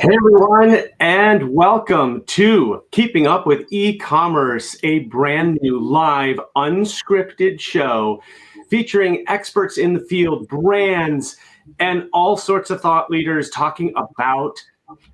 Hey everyone, and welcome to Keeping Up with E-Commerce, a brand new live, unscripted show featuring experts in the field, brands, and all sorts of thought leaders talking about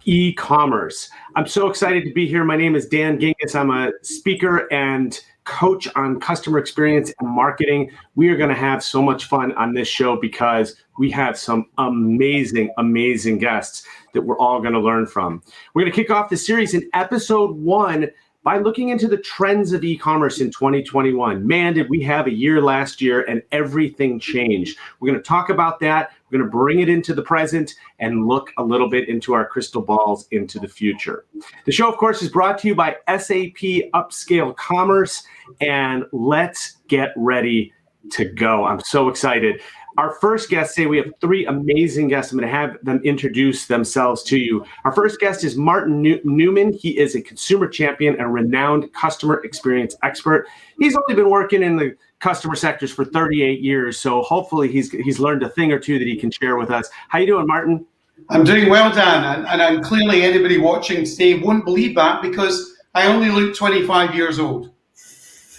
e-commerce. I'm so excited to be here. My name is Dan Gingiss. I'm a speaker and coach on customer experience and marketing. We are going to have so much fun on this show because we have some amazing, amazing guests that we're all going to learn from. We're going to kick off the series in episode 1 by looking into the trends of e-commerce in 2021. Man, did we have a year last year and everything changed. We're going to talk about that. We're going to bring it into the present and look a little bit into our crystal balls into the future. The show, of course, is brought to you by SAP Upscale Commerce, and let's get ready to go. I'm so excited. Our first guest today, we have 3 amazing guests. I'm going to have them introduce themselves to you. Our first guest is Martin Newman. He is a consumer champion and renowned customer experience expert. He's only been working in the customer sectors for 38 years, so hopefully he's learned a thing or two that he can share with us. How you doing, Martin? I'm doing well, Dan, and I'm clearly anybody watching today won't believe that because I only look 25 years old.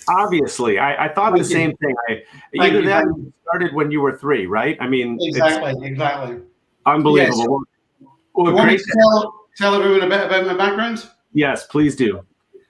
Obviously, I thought the same thing. Either that or you started when you were 3, right? I mean, exactly. Unbelievable. Yes. Well, you want me to tell everyone a bit about my background? Yes, please do.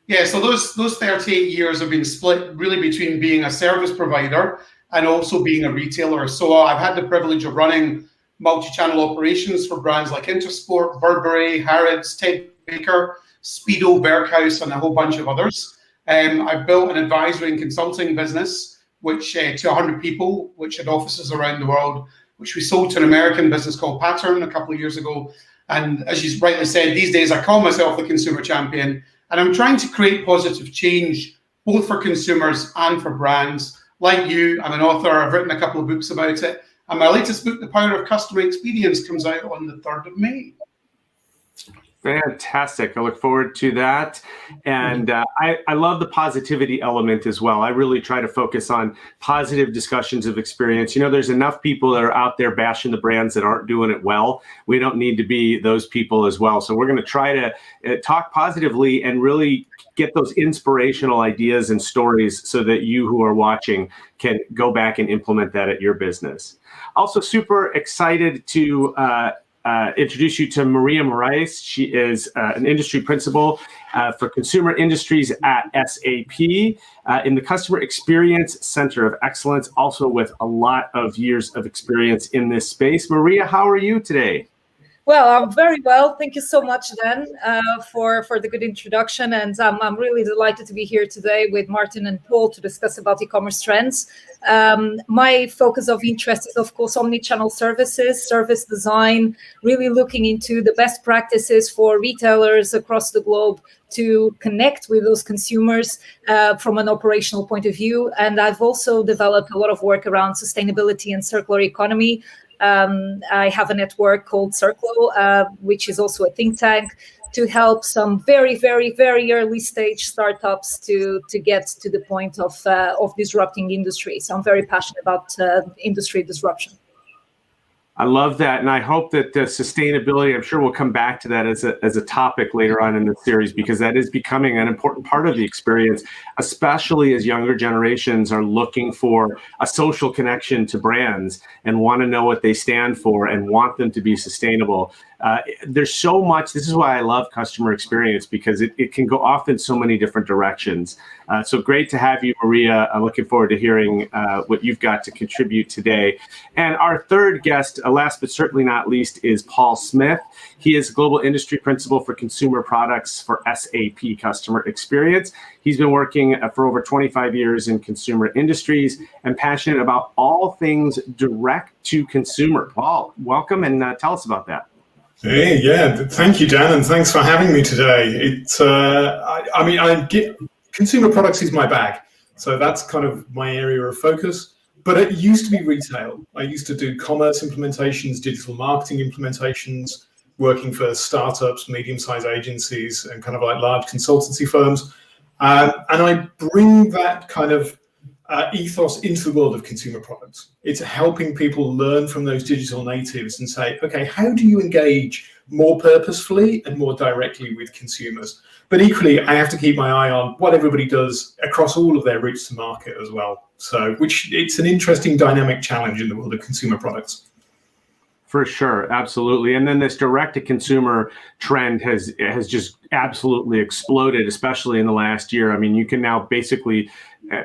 Yeah, so those 38 years have been split really between being a service provider and also being a retailer. So I've had the privilege of running multi-channel operations for brands like Intersport, Burberry, Harrods, Ted Baker, Speedo, Berghaus, and a whole bunch of others. I've built an advisory and consulting business, which to 100 people, which had offices around the world, which we sold to an American business called Pattern a couple of years ago. And as you rightly said, these days I call myself the consumer champion, and I'm trying to create positive change, both for consumers and for brands. Like you, I'm an author. I've written a couple of books about it. And my latest book, The Power of Customer Experience, comes out on the 3rd of May. Fantastic. I look forward to that. And I love the positivity element as well. I really try to focus on positive discussions of experience. You know, there's enough people that are out there bashing the brands that aren't doing it well. We don't need to be those people as well. So we're going to try to talk positively and really get those inspirational ideas and stories so that you who are watching can go back and implement that at your business. Also super excited to introduce you to Morais. She is an industry principal for consumer industries at SAP in the Customer Experience Center of Excellence, also with a lot of years of experience in this space. Maria, how are you today? Well, I'm very well. Thank you so much, Dan, for the good introduction. And I'm really delighted to be here today with Martin and Paul to discuss about e-commerce trends. My focus of interest is, of course, omnichannel services, service design, really looking into the best practices for retailers across the globe to connect with those consumers from an operational point of view. And I've also developed a lot of work around sustainability and circular economy. I have a network called Circlo, which is also a think tank, to help some very, very, very early stage startups to get to the point of disrupting industry. So I'm very passionate about industry disruption. I love that, and I hope that the sustainability, I'm sure we'll come back to that as a topic later on in the series, because that is becoming an important part of the experience, especially as younger generations are looking for a social connection to brands and want to know what they stand for and want them to be sustainable. There's so much. This is why I love customer experience, because it can go off in so many different directions. So great to have you, Maria. I'm looking forward to hearing what you've got to contribute today. And our third guest, last but certainly not least, is Paul Smith. He is Global Industry Principal for Consumer Products for SAP Customer Experience. He's been working for over 25 years in consumer industries and passionate about all things direct to consumer. Paul, welcome, and tell us about that. Hey, yeah, thank you, Dan, and thanks for having me today. Consumer products is my bag, so that's kind of my area of focus. But it used to be retail. I used to do commerce implementations, digital marketing implementations, working for startups, medium-sized agencies, and kind of like large consultancy firms. And I bring that kind of ethos into the world of consumer products. It's helping people learn from those digital natives and say, okay, how do you engage more purposefully and more directly with consumers? But equally, I have to keep my eye on what everybody does across all of their routes to market as well. So, which it's an interesting dynamic challenge in the world of consumer products. For sure, absolutely. And then this direct-to-consumer trend has just absolutely exploded, especially in the last year. I mean, you can now basically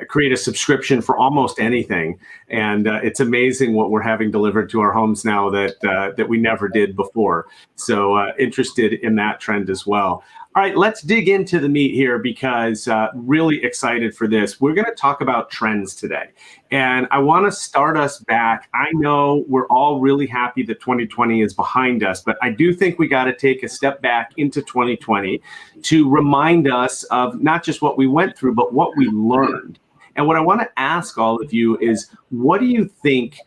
create a subscription for almost anything, and it's amazing what we're having delivered to our homes now that we never did before. So interested in that trend as well. All right, let's dig into the meat here because really excited for this. We're going to talk about trends today. And I want to start us back. I know we're all really happy that 2020 is behind us, but I do think we got to take a step back into 2020 to remind us of not just what we went through, but what we learned. And what I want to ask all of you is, what do you think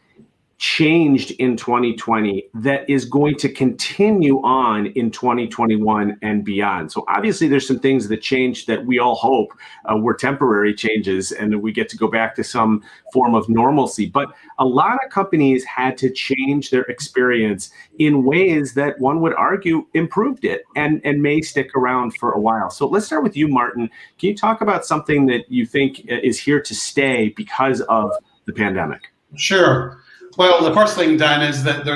changed in 2020 that is going to continue on in 2021 and beyond? So obviously there's some things that changed that we all hope were temporary changes and that we get to go back to some form of normalcy. But a lot of companies had to change their experience in ways that one would argue improved it and may stick around for a while. So let's start with you, Martin. Can you talk about something that you think is here to stay because of the pandemic? Sure. Well, the first thing, Dan, is that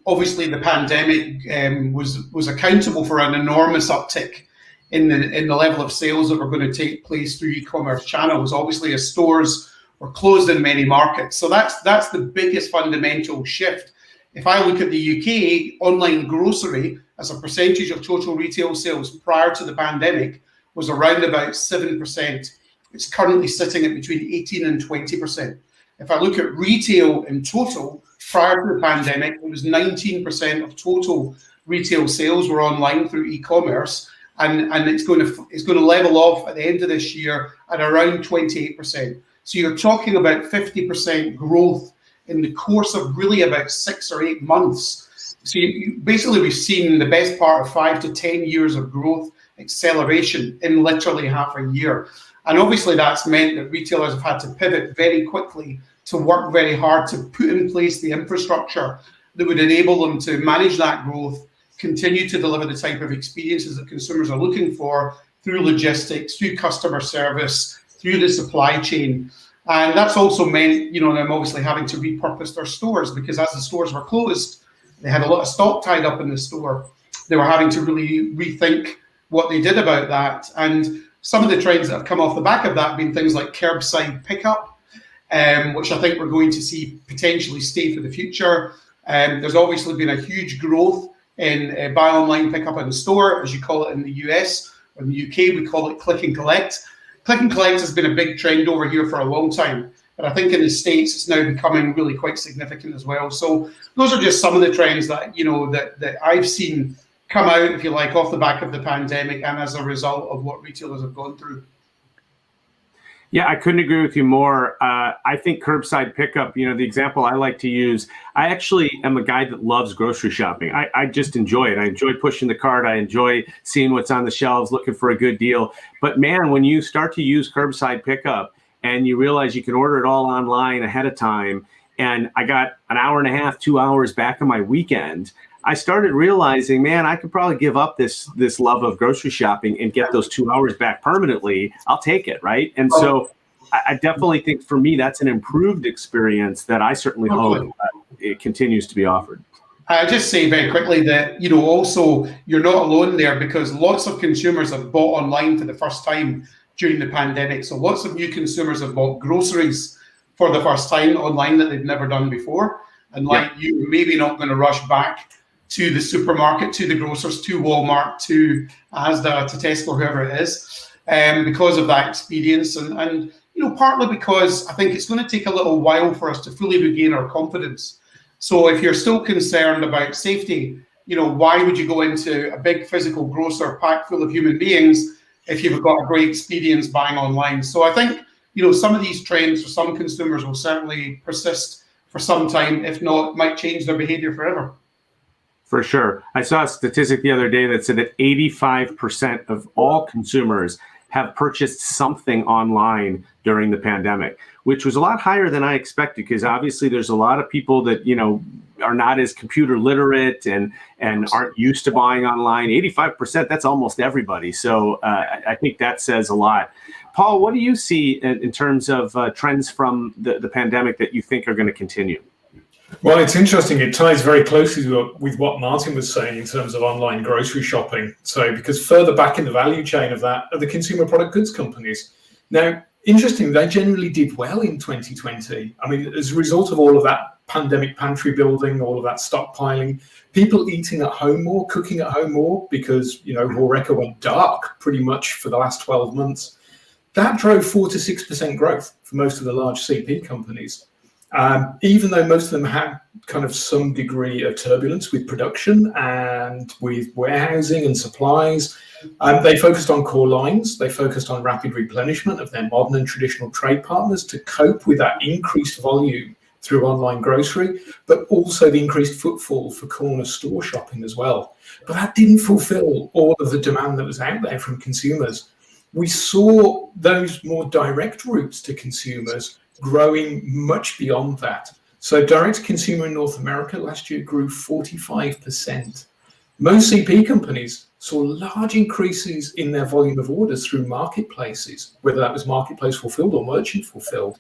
obviously the pandemic was accountable for an enormous uptick in the level of sales that were going to take place through e-commerce channels. Obviously, as stores were closed in many markets, so that's the biggest fundamental shift. If I look at the UK, online grocery as a percentage of total retail sales prior to the pandemic was around about 7%. It's currently sitting at between 18 and 20%. If I look at retail in total, prior to the pandemic, it was 19% of total retail sales were online through e-commerce, and it's going to level off at the end of this year at around 28%. So you're talking about 50% growth in the course of really about 6 or 8 months. So basically, we've seen the best part of 5 to 10 years of growth acceleration in literally half a year. And obviously that's meant that retailers have had to pivot very quickly to work very hard to put in place the infrastructure that would enable them to manage that growth, continue to deliver the type of experiences that consumers are looking for through logistics, through customer service, through the supply chain. And that's also meant, them obviously having to repurpose their stores, because as the stores were closed, they had a lot of stock tied up in the store. They were having to really rethink what they did about that. And some of the trends that have come off the back of that have been things like curbside pickup, which I think we're going to see potentially stay for the future. There's obviously been a huge growth in buy online, pick up in the store, as you call it in the US. In the UK, we call it click and collect. Click and collect has been a big trend over here for a long time, but I think in the States it's now becoming really quite significant as well. So those are just some of the trends that that I've seen come out, if you like, off the back of the pandemic and as a result of what retailers have gone through. Yeah, I couldn't agree with you more. I think curbside pickup, the example I like to use, I actually am a guy that loves grocery shopping. I just enjoy it. I enjoy pushing the cart. I enjoy seeing what's on the shelves, looking for a good deal. But man, when you start to use curbside pickup and you realize you can order it all online ahead of time, and I got an hour and a half, 2 hours back on my weekend, I started realizing, man, I could probably give up this love of grocery shopping and get those 2 hours back permanently. I'll take it, right? And so I definitely think for me, that's an improved experience that I certainly hope it continues to be offered. I'll just say very quickly that, also you're not alone there, because lots of consumers have bought online for the first time during the pandemic. So lots of new consumers have bought groceries for the first time online that they've never done before. And like you, maybe not going to rush back to the supermarket, to the grocers, to Walmart, to Asda, to Tesco, whoever it is, because of that experience. And partly because I think it's going to take a little while for us to fully regain our confidence. So if you're still concerned about safety, why would you go into a big physical grocer packed full of human beings if you've got a great experience buying online? So I think, some of these trends for some consumers will certainly persist for some time, if not, might change their behavior forever. For sure. I saw a statistic the other day that said that 85% of all consumers have purchased something online during the pandemic, which was a lot higher than I expected, because obviously there's a lot of people that, are not as computer literate and aren't used to buying online. 85%, that's almost everybody. So I think that says a lot. Paul, what do you see in terms of trends from the pandemic that you think are going to continue? Well, it's interesting. It ties very closely with what Martin was saying in terms of online grocery shopping. So, because further back in the value chain of that are the consumer product goods companies. Now, interestingly, they generally did well in 2020. I mean, as a result of all of that pandemic pantry building, all of that stockpiling, people eating at home more, cooking at home more, because, Horeca went dark pretty much for the last 12 months. That drove 4 to 6% growth for most of the large CP companies. Even though most of them had kind of some degree of turbulence with production and with warehousing and supplies, they focused on core lines. They focused on rapid replenishment of their modern and traditional trade partners to cope with that increased volume through online grocery, but also the increased footfall for corner store shopping as well. But that didn't fulfill all of the demand that was out there from consumers. We saw those more direct routes to consumers growing much beyond that. So direct to consumer in North America last year grew 45%. Most CP companies saw large increases in their volume of orders through marketplaces, whether that was marketplace fulfilled or merchant fulfilled.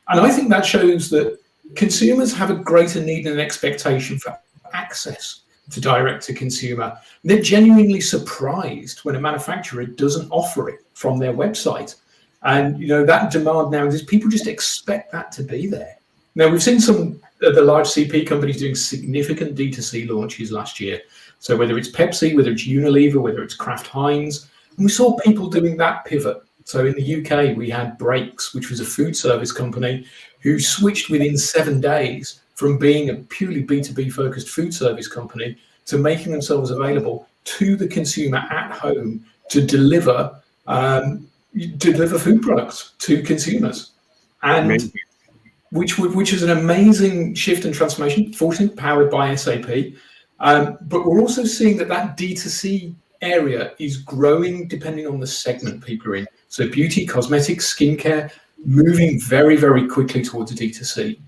And I think that shows that consumers have a greater need and expectation for access to direct to consumer. They're genuinely surprised when a manufacturer doesn't offer it from their website. And that demand now is people just expect that to be there. Now, we've seen some of the large CP companies doing significant D2C launches last year. So whether it's Pepsi, whether it's Unilever, whether it's Kraft Heinz, and we saw people doing that pivot. So in the UK, we had Brakes, which was a food service company who switched within 7 days from being a purely B2B focused food service company to making themselves available to the consumer at home to deliver food products to consumers, and which is an amazing shift and transformation, fortunately powered by SAP. But we're also seeing that D2C area is growing depending on the segment people are in. So beauty, cosmetics, skincare, moving very, very quickly towards a D2C.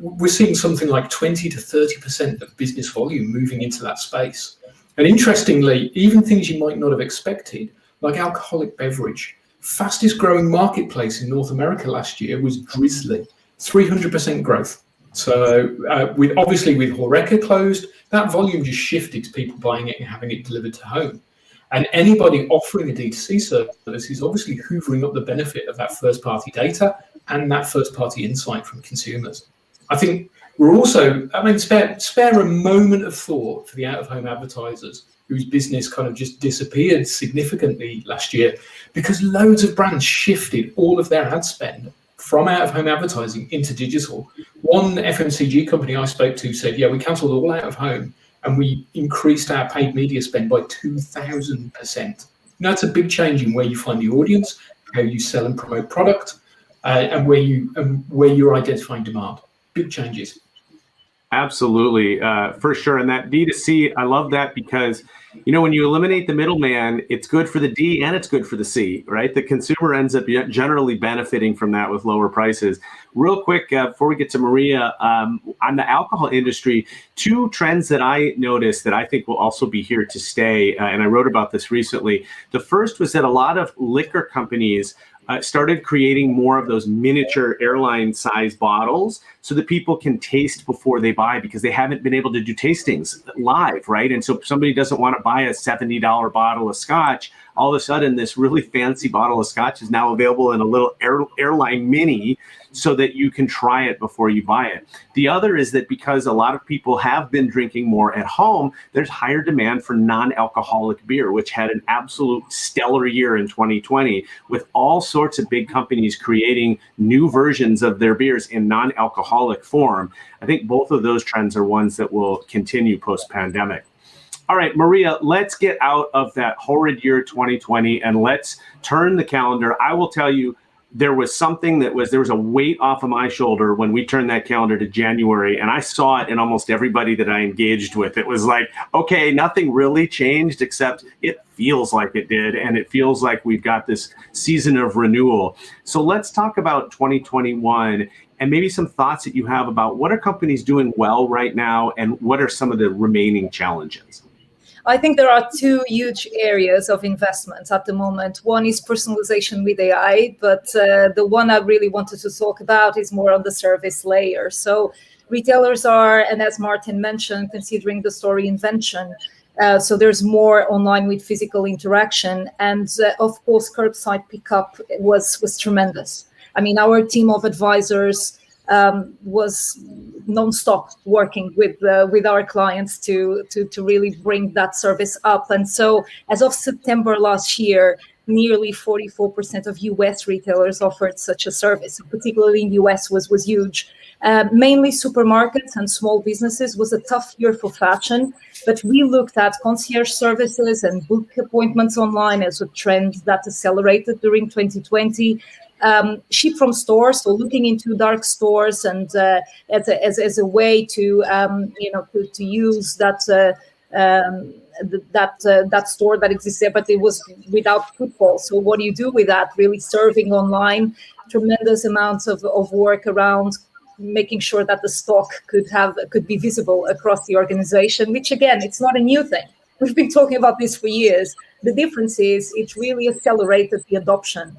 We're seeing something like 20 to 30% of business volume moving into that space. And interestingly, even things you might not have expected, like alcoholic beverage. Fastest growing marketplace in North America last year was Drizzly, 300% growth. So with Horeca closed, that volume just shifted to people buying it and having it delivered to home. And anybody offering a D2C service is obviously hoovering up the benefit of that first party data and that first party insight from consumers. I think we're also, spare a moment of thought for the out of home advertisers whose business kind of just disappeared significantly last year because loads of brands shifted all of their ad spend from out-of-home advertising into digital. One FMCG company I spoke to said, we cancelled all out-of-home and we increased our paid media spend by 2,000%. That's a big change in where you find the audience, how you sell and promote product, and where you're identifying demand. Big changes. Absolutely, for sure. And that D2C, I love that because, when you eliminate the middleman, it's good for the D and it's good for the C, right? The consumer ends up generally benefiting from that with lower prices. Real quick, before we get to Maria, on the alcohol industry, 2 trends that I noticed that I think will also be here to stay, and I wrote about this recently. The first was that a lot of liquor companies started creating more of those miniature airline size bottles so that people can taste before they buy, because they haven't been able to do tastings live, right? And so if somebody doesn't want to buy a $70 bottle of scotch, all of a sudden this really fancy bottle of scotch is now available in a little airline mini so that you can try it before you buy it. The other is that because a lot of people have been drinking more at home, there's higher demand for non-alcoholic beer, which had an absolute stellar year in 2020 with all sorts of big companies creating new versions of their beers in non-alcoholic form. I think both of those trends are ones that will continue post-pandemic. All right, Maria, let's get out of that horrid year 2020 and let's turn the calendar. I will tell you, there was a weight off of my shoulder when we turned that calendar to January, and I saw it in almost everybody that I engaged with. It was like, okay, nothing really changed except it feels like it did, and it feels like we've got this season of renewal. So let's talk about 2021 and maybe some thoughts that you have about what are companies doing well right now and what are some of the remaining challenges. I think there are two huge areas of investment at the moment. One is personalization with AI, but the one I really wanted to talk about is more on the service layer. So retailers are, and as Martin mentioned, considering the store reinvention. So there's more online with physical interaction. And of course, curbside pickup was tremendous. I mean, our team of advisors was non-stop working with our clients to really bring that service up. And so as of September last year, nearly 44% of US retailers offered such a service, particularly in the US was huge. Mainly supermarkets and small businesses. Was a tough year for fashion, but we looked at concierge services and book appointments online as a trend that accelerated during 2020. Ship from stores, so looking into dark stores and as a way to to use that that store that exists there, but it was without footfall. So what do you do with that? Really serving online, tremendous amounts of work around making sure that the stock could be visible across the organization, which again, it's not a new thing. We've been talking about this for years. The difference is it really accelerated the adoption.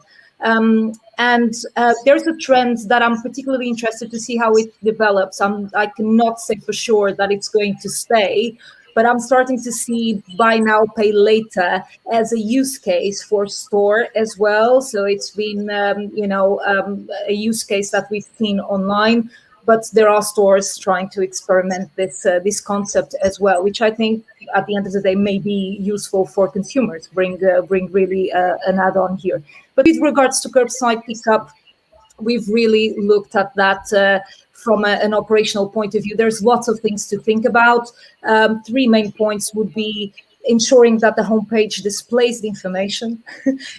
There's a trend that I'm particularly interested to see how it develops. I cannot say for sure that it's going to stay, but I'm starting to see buy now, pay later as a use case for store as well. So it's been, a use case that we've seen online, but there are stores trying to experiment this concept as well, which I think at the end of the day may be useful for consumers, bring really an add-on here. But with regards to curbside pickup, we've really looked at that from an operational point of view. There's lots of things to think about. Three main points would be ensuring that the homepage displays the information.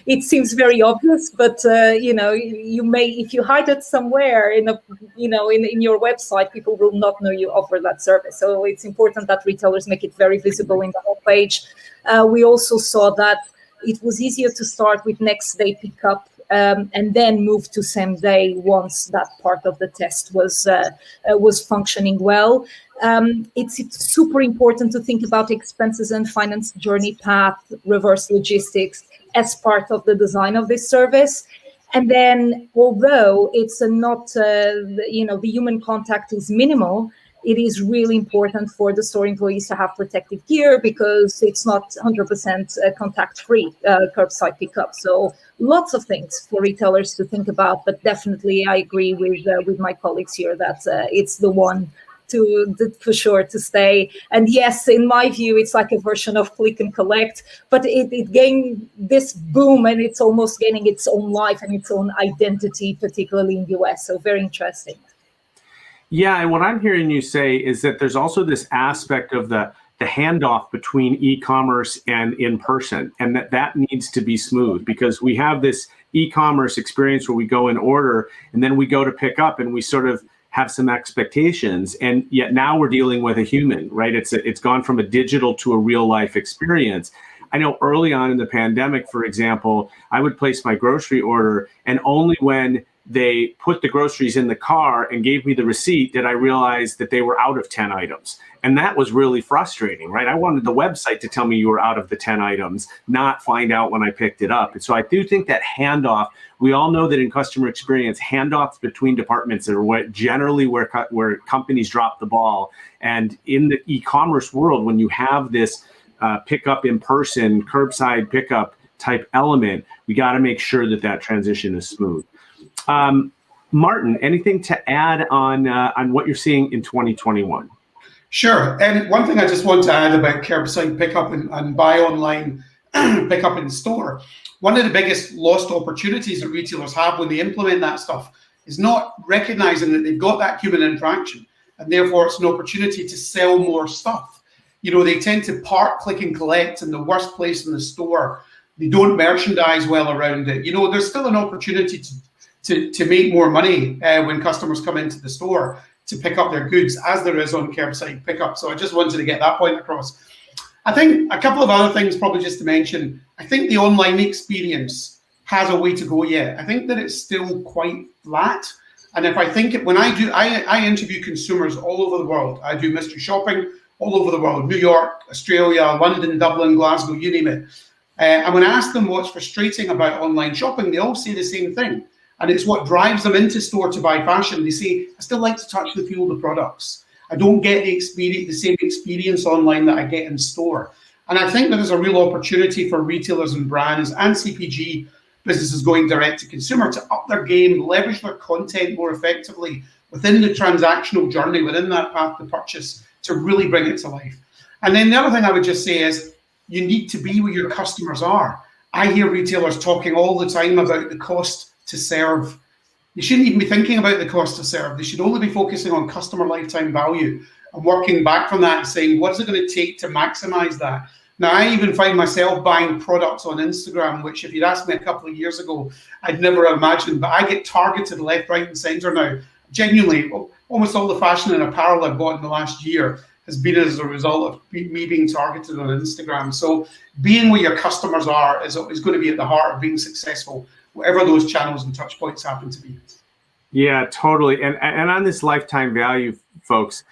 It seems very obvious, but you may, if you hide it somewhere in your website, people will not know you offer that service. So it's important that retailers make it very visible in the homepage. We also saw that it was easier to start with next day pickup and then move to same day once that part of the test was functioning well. It's super important to think about expenses and finance journey path, reverse logistics as part of the design of this service. And then, although it's not, the human contact is minimal, it is really important for the store employees to have protective gear because it's not 100% contact-free curbside pickup. So lots of things for retailers to think about, but definitely I agree with my colleagues here that it's the one for sure to stay. And yes, in my view, it's like a version of click and collect, but it gained this boom and it's almost gaining its own life and its own identity, particularly in the US. So very interesting. Yeah, and what I'm hearing you say is that there's also this aspect of the handoff between e-commerce and in-person, and that needs to be smooth because we have this e-commerce experience where we go and order, and then we go to pick up, and we sort of have some expectations, and yet now we're dealing with a human, right? It's gone from a digital to a real life experience. I know early on in the pandemic, for example, I would place my grocery order, and only when they put the groceries in the car and gave me the receipt did I realize that they were out of 10 items. And that was really frustrating, right? I wanted the website to tell me you were out of the 10 items, not find out when I picked it up. And so I do think that handoff, we all know that in customer experience, handoffs between departments are where companies drop the ball. And in the e-commerce world, when you have this pickup in person, curbside pickup type element, we got to make sure that transition is smooth. Martin, anything to add on what you're seeing in 2021? Sure. And one thing I just want to add about curbside pickup and buy online, pick up in store. One of the biggest lost opportunities that retailers have when they implement that stuff is not recognizing that they've got that human interaction, and therefore it's an opportunity to sell more stuff. They tend to park, click and collect in the worst place in the store. They don't merchandise well around it. There's still an opportunity to make more money when customers come into the store to pick up their goods, as there is on curbside pickup. So I just wanted to get that point across. I think a couple of other things probably just to mention. I think the online experience has a way to go yet. I think that it's still quite flat. And if I think when I interview consumers all over the world. I do mystery shopping all over the world, New York, Australia, London, Dublin, Glasgow, you name it. And when I ask them what's frustrating about online shopping, they all say the same thing. And it's what drives them into store to buy fashion. They say, I still like to touch the feel of the products. I don't get the same experience online that I get in store. And I think that there's a real opportunity for retailers and brands and CPG businesses going direct to consumer to up their game, leverage their content more effectively within the transactional journey, within that path to purchase, to really bring it to life. And then the other thing I would just say is you need to be where your customers are. I hear retailers talking all the time about the cost to serve. You shouldn't even be thinking about the cost to serve. They should only be focusing on customer lifetime value and working back from that and saying, what is it going to take to maximize that? Now, I even find myself buying products on Instagram, which if you'd asked me a couple of years ago, I'd never imagined, but I get targeted left, right, and center now. Genuinely, almost all the fashion and apparel I've bought in the last year has been as a result of me being targeted on Instagram. So being where your customers are is going to be at the heart of being successful, whatever those channels and touch points happen to be. Yeah, totally. And on this lifetime value, folks,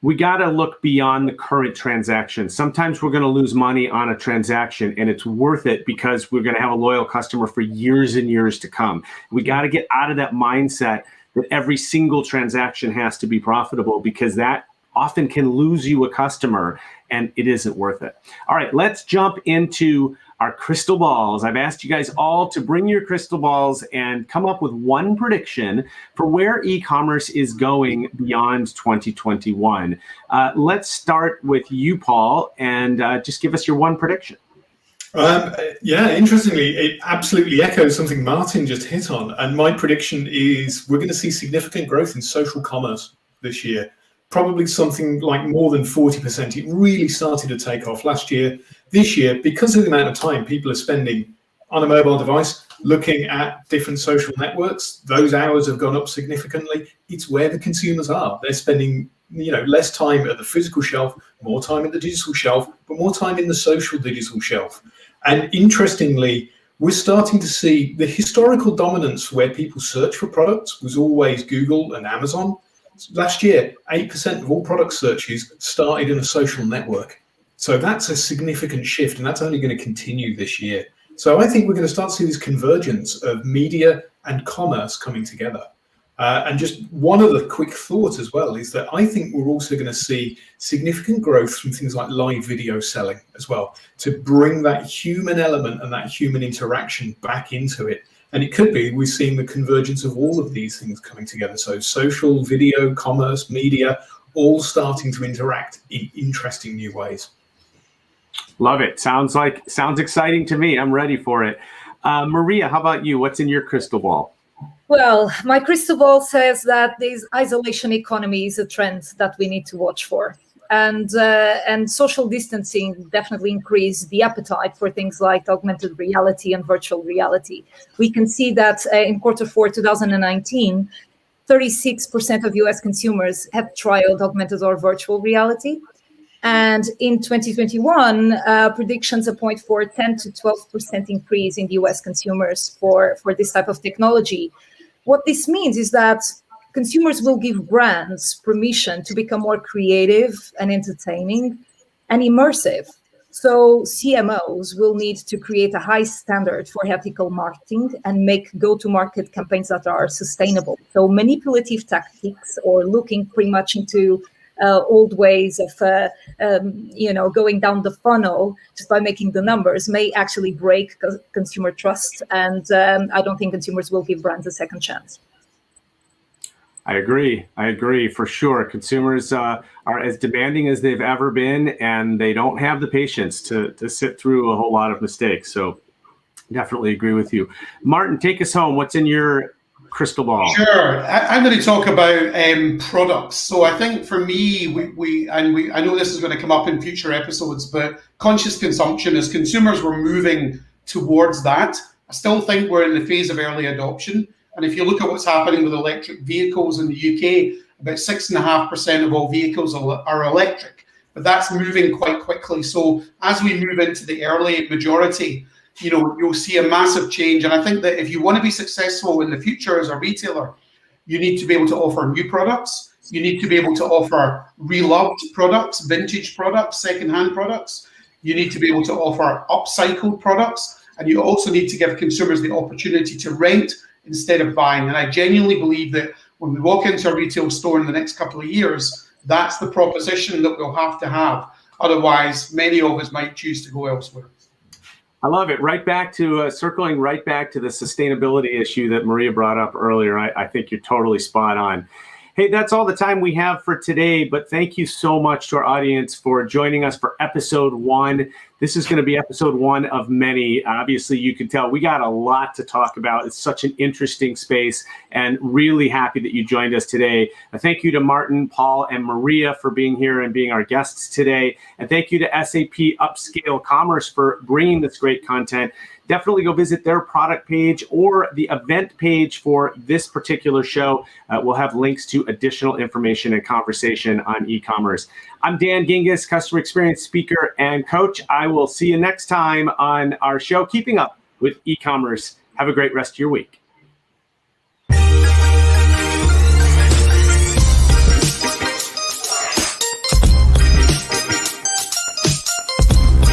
we got to look beyond the current transaction. Sometimes we're going to lose money on a transaction and it's worth it because we're going to have a loyal customer for years and years to come. We got to get out of that mindset that every single transaction has to be profitable, because that often can lose you a customer and it isn't worth it. All right, let's jump into our crystal balls. I've asked you guys all to bring your crystal balls and come up with one prediction for where e-commerce is going beyond 2021. Let's start with you, Paul, and just give us your one prediction. Yeah, interestingly, it absolutely echoes something Martin just hit on. And my prediction is we're going to see significant growth in social commerce this year. Probably something like more than 40%. It really started to take off last year. This year, because of the amount of time people are spending on a mobile device looking at different social networks, those hours have gone up significantly. It's where the consumers are. They're spending, less time at the physical shelf, more time at the digital shelf, but more time in the social digital shelf. And interestingly, we're starting to see the historical dominance where people search for products was always Google and Amazon. Last year, 8% of all product searches started in a social network. So that's a significant shift, and that's only going to continue this year. So I think we're going to start to see this convergence of media and commerce coming together. And just one other quick thought as well is that I think we're also going to see significant growth from things like live video selling as well, to bring that human element and that human interaction back into it. And it could be we're seeing the convergence of all of these things coming together. So social, video, commerce, media, all starting to interact in interesting new ways. Love it. Sounds exciting to me. I'm ready for it. Maria, how about you? What's in your crystal ball? Well, my crystal ball says that this isolation economy is a trend that we need to watch for. And social distancing definitely increased the appetite for things like augmented reality and virtual reality. We can see that in Q4 2019, 36% of US consumers have trialed augmented or virtual reality. And in 2021, predictions point for 10 to 12% increase in the US consumers for this type of technology. What this means is that consumers will give brands permission to become more creative and entertaining and immersive. So CMOs will need to create a high standard for ethical marketing and make go-to-market campaigns that are sustainable. So manipulative tactics or looking pretty much into old ways of going down the funnel just by making the numbers may actually break consumer trust. And I don't think consumers will give brands a second chance. I agree for sure. Consumers are as demanding as they've ever been, and they don't have the patience to sit through a whole lot of mistakes. So definitely agree with you. Martin, take us home. What's in your crystal ball? Sure. I'm going to talk about products. So I think for me, I know this is going to come up in future episodes, but conscious consumption, as consumers were moving towards that, I still think we're in the phase of early adoption. And if you look at what's happening with electric vehicles in the UK, about 6.5% of all vehicles are electric, but that's moving quite quickly. So as we move into the early majority, you'll see a massive change. And I think that if you want to be successful in the future as a retailer, you need to be able to offer new products. You need to be able to offer reloved products, vintage products, secondhand products. You need to be able to offer upcycled products. And you also need to give consumers the opportunity to rent instead of buying. And I genuinely believe that when we walk into a retail store in the next couple of years, that's the proposition that we'll have to have. Otherwise, many of us might choose to go elsewhere. I love it. Right back to circling right back to the sustainability issue that Maria brought up earlier. I think you're totally spot on. Hey, that's all the time we have for today, but thank you so much to our audience for joining us for episode 1. This is going to be episode 1 of many. Obviously, you can tell we got a lot to talk about. It's such an interesting space, and really happy that you joined us today. Thank you to Martin, Paul, and Maria for being here and being our guests today. And thank you to SAP Upscale Commerce for bringing this great content. Definitely go visit their product page or the event page for this particular show. We'll have links to additional information and conversation on e-commerce. I'm Dan Gingiss, customer experience speaker and coach. I will see you next time on our show, Keeping Up with E-commerce. Have a great rest of your week.